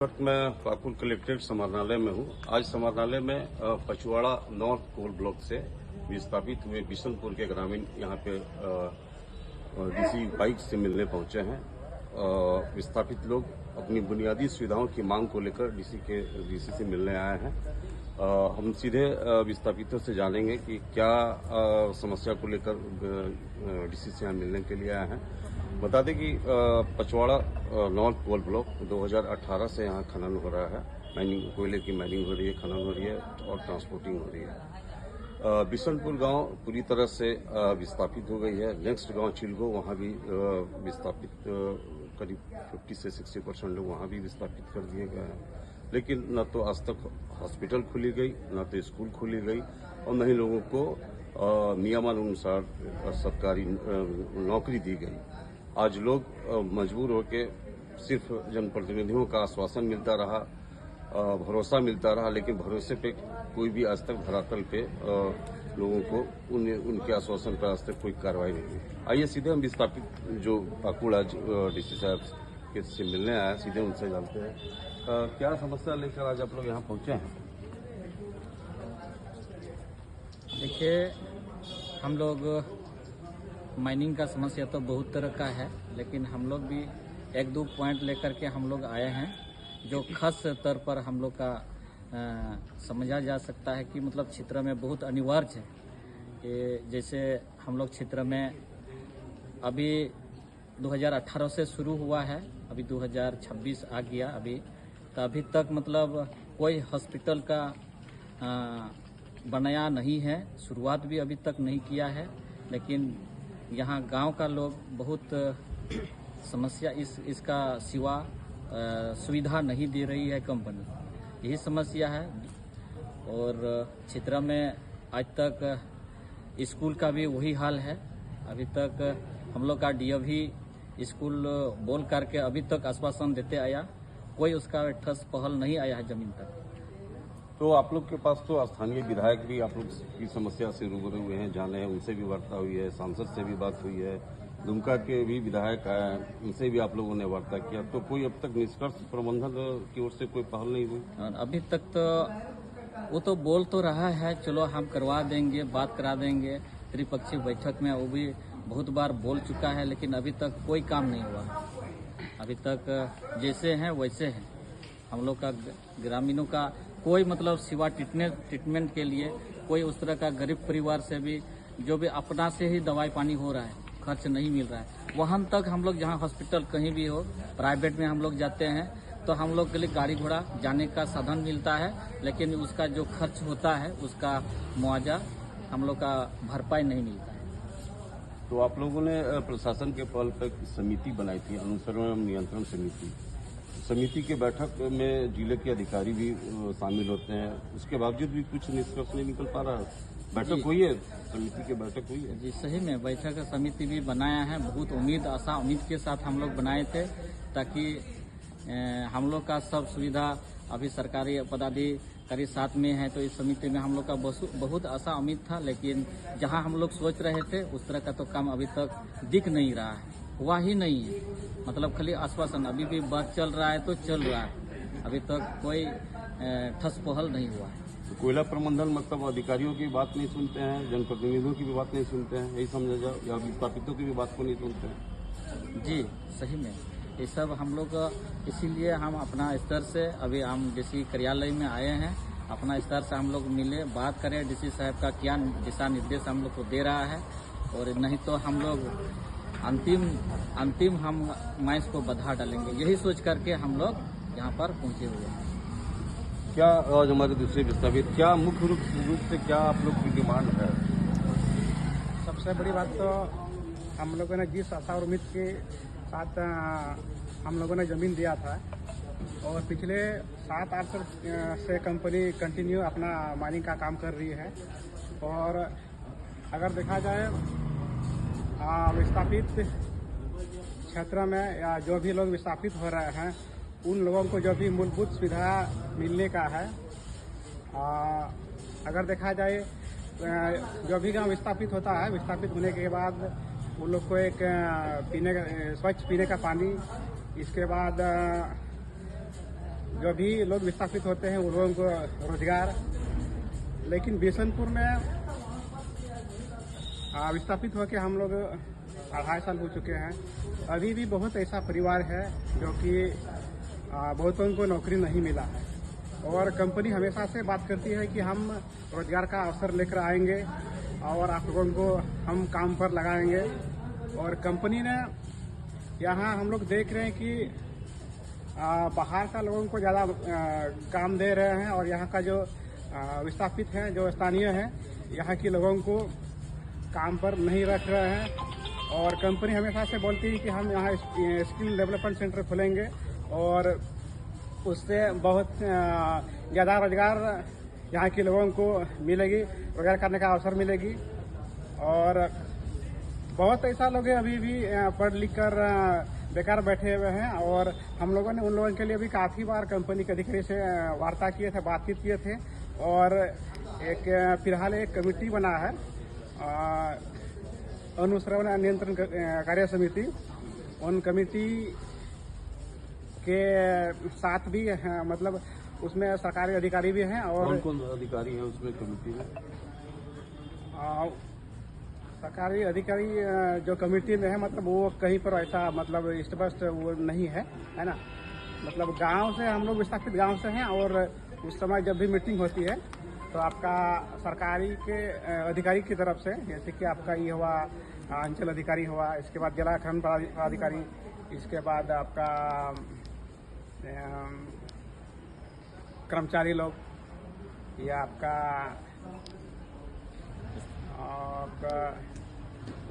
वक्त मैं पाकुड़ कलेक्ट्रेट समाहरणालय में हूँ। आज समाहरणालय में पचवाड़ा नॉर्थ कोल ब्लॉक से विस्थापित हुए बिशनपुर के ग्रामीण यहाँ पे डीसी बाइक से मिलने पहुंचे हैं। विस्थापित लोग अपनी बुनियादी सुविधाओं की मांग को लेकर डीसी से मिलने आए हैं। हम सीधे विस्थापितों से जानेंगे कि क्या समस्या को लेकर डीसी से यहाँ मिलने के लिए आए हैं। बता दें कि पचवाड़ा नॉर्थ कोल ब्लॉक 2018 से यहाँ खनन हो रहा है। कोयले की माइनिंग हो रही है, खनन हो रही है और ट्रांसपोर्टिंग हो रही है। बिशनपुर गांव पूरी तरह से विस्थापित हो गई है। नेक्स्ट गांव चिलगो, वहां भी विस्थापित करीब 50 से 60% लोग वहां भी विस्थापित कर दिए गए हैं। लेकिन न तो आज तक हॉस्पिटल खुली गई, न तो स्कूल खुली गई और न ही लोगों को नियमानुसार सरकारी नौकरी दी गई। आज लोग मजबूर होकर सिर्फ जनप्रतिनिधियों का आश्वासन मिलता रहा, भरोसा मिलता रहा, लेकिन भरोसे पे कोई भी आज तक धरातल पे लोगों को उनके आश्वासन पर आज तक कोई कार्रवाई नहीं हुई। आइए सीधे हम विस्थापित जो पाकुड़ आज डीसी साहब के से मिलने आए, सीधे उनसे जानते हैं क्या समस्या लेकर आज आप लोग यहाँ पहुंचे हैं। देखिए, हम लोग माइनिंग का समस्या तो बहुत तरह का है, लेकिन हम लोग भी एक दो पॉइंट लेकर के हम लोग आए हैं जो खास तौर पर हम लोग का समझा जा सकता है कि मतलब क्षेत्र में बहुत अनिवार्य है। कि जैसे हम लोग क्षेत्र में अभी 2018 से शुरू हुआ है, अभी 2026 आ गया तो अभी तक मतलब कोई हॉस्पिटल का बनाया नहीं है, शुरुआत भी अभी तक नहीं किया है। लेकिन यहाँ गांव का लोग बहुत समस्या इसका सिवा सुविधा नहीं दे रही है कंपनी, यही समस्या है। और क्षेत्र में आज तक स्कूल का भी वही हाल है। अभी तक हम लोग का डीओ भी स्कूल बोल करके अभी तक आश्वासन देते आया, कोई उसका ठोस पहल नहीं आया है जमीन तक। तो आप लोग के पास तो स्थानीय विधायक भी आप लोग की समस्या से रूबरू हुए हैं, जाने हैं, उनसे भी वार्ता हुई है, सांसद से भी बात हुई है, दुमका के भी विधायक आए, उनसे भी आप लोगों ने वार्ता किया। तो कोई अब तक निष्कर्ष प्रबंधन की ओर से कोई पहल नहीं हुई? अभी तक तो वो तो बोल तो रहा है, चलो हम करवा देंगे, बात करा देंगे। त्रिपक्षीय बैठक में वो भी बहुत बार बोल चुका है, लेकिन अभी तक कोई काम नहीं हुआ। अभी तक जैसे हैं वैसे हैं। हम लोग का ग्रामीणों का कोई मतलब सिवा ट्रीटमेंट के लिए कोई उस तरह का गरीब परिवार से भी जो भी अपना से ही दवाई पानी हो रहा है, खर्च नहीं मिल रहा है। वहाँ तक हम लोग जहाँ हॉस्पिटल कहीं भी हो, प्राइवेट में हम लोग जाते हैं तो हम लोग के लिए गाड़ी घोड़ा जाने का साधन मिलता है, लेकिन उसका जो खर्च होता है उसका मुआवजा हम लोग का भरपाई नहीं मिलता है। तो आप लोगों ने प्रशासन के पहल पर समिति बनाई थी, अनुसरण एवं नियंत्रण समिति के बैठक में जिले के अधिकारी भी शामिल होते हैं, उसके बावजूद भी कुछ निष्कर्ष नहीं निकल पा रहा है। बैठक हुई है, समिति की बैठक हुई है? जी सही में बैठक समिति भी बनाया है। बहुत आशा उम्मीद के साथ हम लोग बनाए थे, ताकि हम लोग का सब सुविधा अभी सरकारी पदाधिकारी साथ में है, तो इस समिति में हम लोग का बहुत आशा उम्मीद था। लेकिन जहां हम लोग सोच रहे थे उस तरह का तो काम अभी तक दिख नहीं रहा है, हुआ ही नहीं है। मतलब खाली आश्वासन, अभी भी बात चल रहा है तो चल रहा है, अभी तक कोई ठोस पहल नहीं हुआ है। तो कोयला प्रबंधन मतलब अधिकारियों की बात नहीं सुनते हैं, जनप्रतिनिधियों की भी बात नहीं सुनते हैं, यही समझा जाओ, या विस्थापितों की भी बात को नहीं सुनते हैं? जी सही में ये सब हम लोग, इसीलिए हम अपना स्तर से अभी हम डीसी कार्यालय में आए हैं। अपना स्तर से हम लोग मिले, बात करें डीसी साहब का क्या दिशा निर्देश हम लोग को दे रहा है, और नहीं तो हम लोग अंतिम हम माइंस को बधा डालेंगे। यही सोच करके हम लोग यहाँ पर पहुँचे हुए हैं। क्या आज हमारे दूसरे विस्थापित, क्या मुख्य रूप से क्या आप लोग की डिमांड है? सबसे बड़ी बात तो हम लोगों ने जिस आशा और उम्मीद के साथ हम लोगों ने ज़मीन दिया था, और पिछले 7-8 साल से कंपनी कंटिन्यू अपना माइनिंग का काम कर रही है। और अगर देखा जाए विस्थापित क्षेत्र में या जो भी लोग विस्थापित हो रहे हैं, उन लोगों को जो भी मूलभूत सुविधा मिलने का है। अगर देखा जाए जो भी गांव विस्थापित होता है, विस्थापित होने के बाद उन लोग को एक स्वच्छ पीने का पानी, इसके बाद जो भी लोग विस्थापित होते हैं उन लोगों को रोजगार। लेकिन बिशनपुर में विस्थापित होकर हम लोग 2.5 साल हो चुके हैं। अभी भी बहुत ऐसा परिवार है जो कि बहुतों को नौकरी नहीं मिला है, और कंपनी हमेशा से बात करती है कि हम रोजगार का अवसर लेकर आएंगे और आप लोगों को हम काम पर लगाएंगे। और कंपनी ने यहाँ हम लोग देख रहे हैं कि बाहर का लोगों को ज़्यादा काम दे रहे हैं, और यहाँ का जो विस्थापित हैं, जो स्थानीय हैं, यहाँ के लोगों को काम पर नहीं रख रहे हैं। और कंपनी हमेशा से बोलती है कि हम यहाँ स्किल डेवलपमेंट सेंटर खोलेंगे और उससे बहुत ज़्यादा रोजगार यहाँ के लोगों को मिलेगी, रोजगार करने का अवसर मिलेगी। और बहुत ऐसा लोग अभी भी पढ़ लिख कर बेकार बैठे हुए हैं, और हम लोगों ने उन लोगों के लिए भी काफ़ी बार कंपनी के अधिकारी से वार्ता किए थे, बातचीत किए थे। और एक फिलहाल एक कमेटी बना है, अनुश्रवण नियंत्रण कार्य समिति। उन कमेटी के साथ भी मतलब उसमें सरकारी अधिकारी भी हैं। और कौन कौन अधिकारी हैं उसमें कमेटी में? सरकारी अधिकारी जो कमेटी में है, मतलब वो कहीं पर ऐसा मतलब स्पष्ट वो नहीं है, है ना। मतलब गांव से हम लोग विस्थापित गांव से हैं, और उस समय जब भी मीटिंग होती है तो आपका सरकारी के अधिकारी की तरफ से, जैसे कि आपका ये हुआ अंचल अधिकारी हुआ, इसके बाद जिला खंड पदाधिकारी, इसके बाद आपका कर्मचारी लोग, या आपका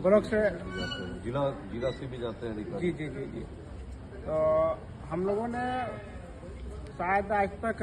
ब्लॉक से जिला से भी जाते हैं अधिकारी। जी। तो हम लोगों ने शायद आज तक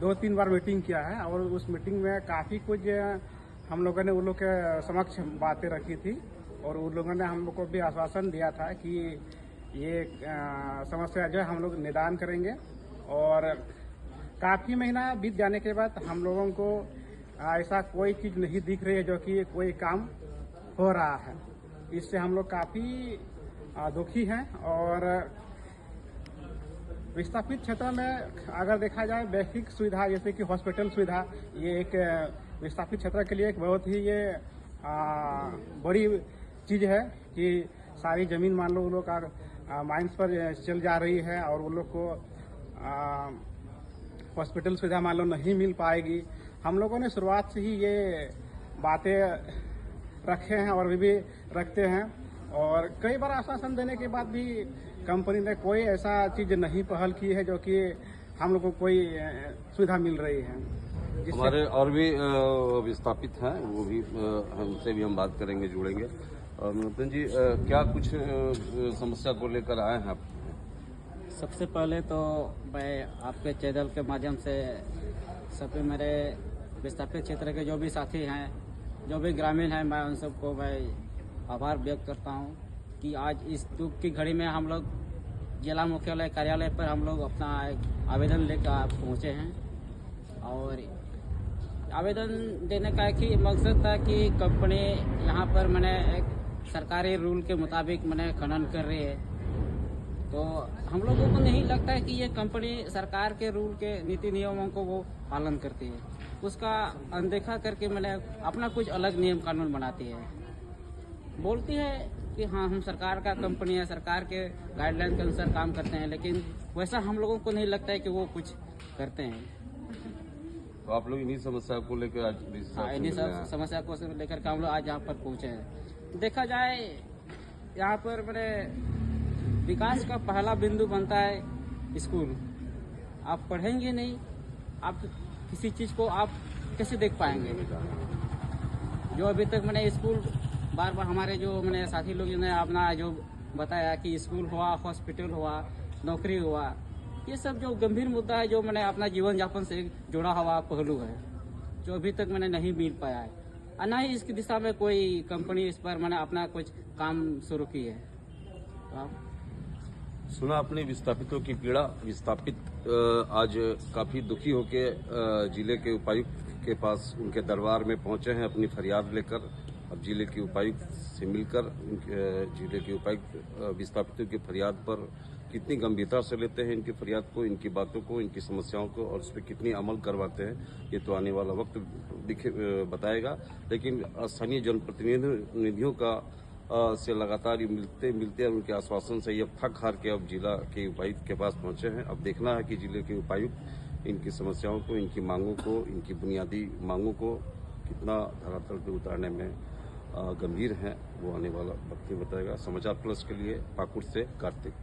2-3 बार मीटिंग किया है, और उस मीटिंग में काफ़ी कुछ हम लोगों ने उन लोग के समक्ष बातें रखी थी, और उन लोगों ने हम लोग को भी आश्वासन दिया था कि ये समस्या जो है हम लोग निदान करेंगे। और काफ़ी महीना बीत जाने के बाद हम लोगों को ऐसा कोई चीज़ नहीं दिख रही है जो कि कोई काम हो रहा है। इससे हम लोग काफ़ी दुखी हैं। और विस्थापित क्षेत्र में अगर देखा जाए बेसिक सुविधा जैसे कि हॉस्पिटल सुविधा, ये एक विस्थापित क्षेत्र के लिए एक बहुत ही ये बड़ी चीज़ है कि सारी ज़मीन मान लो उन लोग का माइंस पर चल जा रही है, और उन लोग को हॉस्पिटल सुविधा मान लो नहीं मिल पाएगी। हम लोगों ने शुरुआत से ही ये बातें रखे हैं और अभी भी रखते हैं, और कई बार आश्वासन देने के बाद भी कंपनी ने कोई ऐसा चीज़ नहीं पहल की है जो कि हम लोग को कोई सुविधा मिल रही है। हमारे और भी विस्थापित हैं, वो भी हमसे भी हम बात करेंगे, जुड़ेंगे। मनोज जी, क्या कुछ समस्या को लेकर आए हैं आप? सबसे पहले तो मैं आपके चैनल के माध्यम से सभी मेरे विस्थापित क्षेत्र के जो भी साथी हैं, जो भी ग्रामीण हैं, मैं उन सबको मैं आभार व्यक्त करता हूं कि आज इस दुख की घड़ी में हम लोग जिला मुख्यालय कार्यालय पर हम लोग अपना एक आवेदन लेकर पहुंचे हैं। और आवेदन देने का एक ही मकसद था कि कंपनी यहाँ पर मैंने एक सरकारी रूल के मुताबिक मैंने खनन कर रही है, तो हम लोगों को नहीं लगता है कि ये कंपनी सरकार के रूल के नीति नियमों को वो पालन करती है, उसका अनदेखा करके मैंने अपना कुछ अलग नियम कानून बनाती है। बोलती है कि हाँ हम सरकार का कंपनी है, सरकार के गाइडलाइन के अनुसार काम करते हैं, लेकिन वैसा हम लोगों को नहीं लगता है कि वो कुछ करते हैं। तो आप लोग इन्हीं समस्या को लेकर आज इन्हीं समस्या को लेकर हम लोग आज यहाँ पर पहुँचे हैं। देखा जाए यहाँ पर मेरे विकास का पहला बिंदु बनता है स्कूल। आप पढ़ेंगे नहीं, आप किसी चीज़ को आप कैसे देख पाएंगे? जो अभी तक मैंने स्कूल बार बार हमारे जो मैंने साथी लोग ने अपना जो बताया कि स्कूल हुआ, हॉस्पिटल हुआ, नौकरी हुआ, ये सब जो गंभीर मुद्दा है, जो मैंने अपना जीवन यापन से जुड़ा हुआ पहलू है, जो अभी तक मैंने नहीं मिल पाया है, और न ही इसकी दिशा में कोई कंपनी इस पर मैंने अपना कुछ काम शुरू की है। सुना अपने विस्थापितों की पीड़ा। विस्थापित आज काफी दुखी होके जिले के उपायुक्त के पास उनके दरबार में पहुंचे हैं अपनी फरियाद लेकर। अब जिले के उपायुक्त से मिलकर जिले के उपायुक्त विस्थापितों की फरियाद पर कितनी गंभीरता से लेते हैं इनकी फरियाद को, इनकी बातों को, इनकी समस्याओं को, और उस पर कितनी अमल करवाते हैं, ये तो आने वाला वक्त बताएगा। लेकिन स्थानीय जनप्रतिनिधियों का से लगातार मिलते हैं, उनके आश्वासन से ये थक हार के अब जिला के उपायुक्त के पास पहुंचे हैं। अब देखना है कि जिले के उपायुक्त इनकी समस्याओं को, इनकी मांगों को, इनकी बुनियादी मांगों को कितना धरातल पे उतारने में गंभीर हैं, वो आने वाला वक्त ही बताएगा। समाचार प्लस के लिए पाकुड़ से कार्तिक।